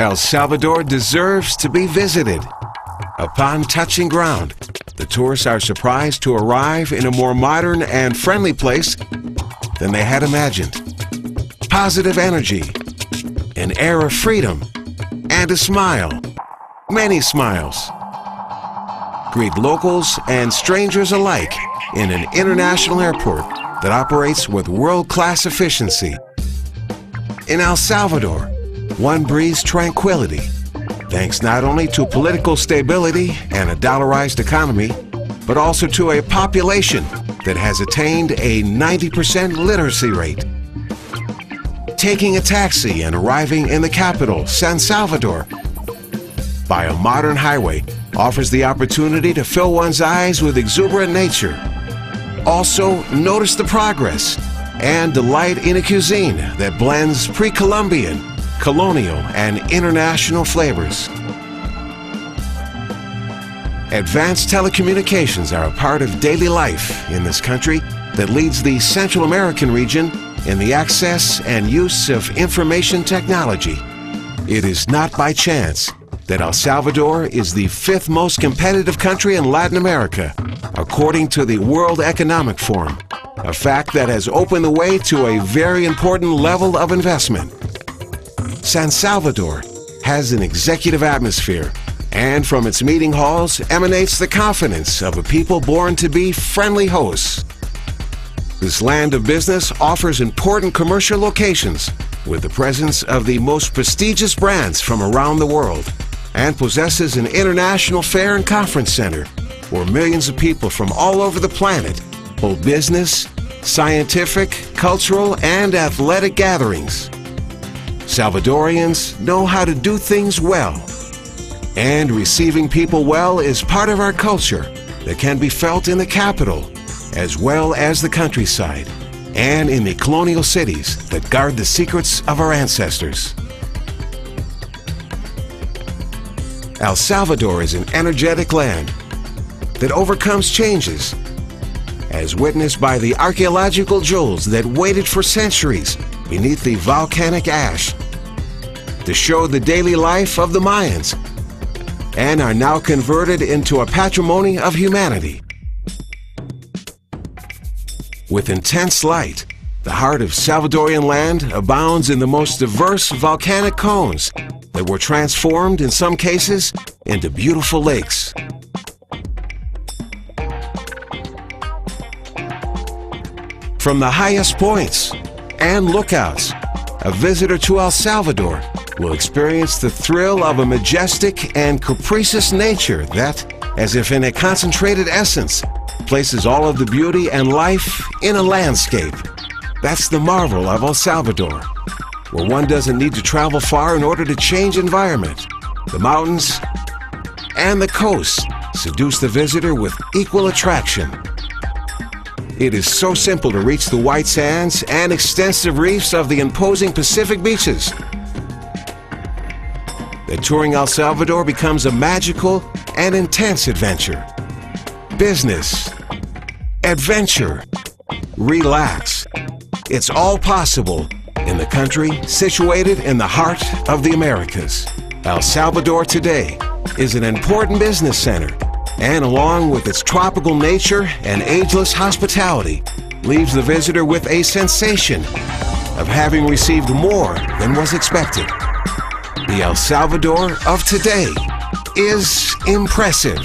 El Salvador deserves to be visited. Upon touching ground, the tourists are surprised to arrive in a more modern and friendly place than they had imagined. Positive energy, an air of freedom, and a smile. Many smiles. Greet locals and strangers alike in an international airport that operates with world-class efficiency. In El Salvador, one breathes tranquility, thanks not only to political stability and a dollarized economy, but also to a population that has attained a 90% literacy rate. Taking a taxi and arriving in the capital, San Salvador, by a modern highway offers the opportunity to fill one's eyes with exuberant nature. Also, notice the progress and delight in a cuisine that blends pre-Columbian, colonial, and international flavors. Advanced telecommunications are a part of daily life in this country that leads the Central American region in the access and use of information technology. It is not by chance that El Salvador is the 5th most competitive country in Latin America, according to the World Economic Forum, a fact that has opened the way to a very important level of investment. San Salvador has an executive atmosphere, and from its meeting halls emanates the confidence of a people born to be friendly hosts. This land of business offers important commercial locations with the presence of the most prestigious brands from around the world, and possesses an international fair and conference center where millions of people from all over the planet hold business, scientific, cultural, and athletic gatherings. Salvadorians know how to do things well, and receiving people well is part of our culture that can be felt in the capital as well as the countryside and in the colonial cities that guard the secrets of our ancestors. El Salvador is an energetic land that overcomes changes, as witnessed by the archaeological jewels that waited for centuries beneath the volcanic ash to show the daily life of the Mayans and are now converted into a patrimony of humanity. With intense light, the heart of Salvadorian land abounds in the most diverse volcanic cones that were transformed in some cases into beautiful lakes. From the highest points and lookouts, a visitor to El Salvador will experience the thrill of a majestic and capricious nature that, as if in a concentrated essence, places all of the beauty and life in a landscape. That's the marvel of El Salvador, where one doesn't need to travel far in order to change environment. The mountains and the coast seduce the visitor with equal attraction. It is so simple to reach the white sands and extensive reefs of the imposing Pacific beaches that touring El Salvador becomes a magical and intense adventure. Business, adventure, relax. It's all possible in the country situated in the heart of the Americas. El Salvador today is an important business center, and along with its tropical nature and ageless hospitality, leaves the visitor with a sensation of having received more than was expected. The El Salvador of today is impressive.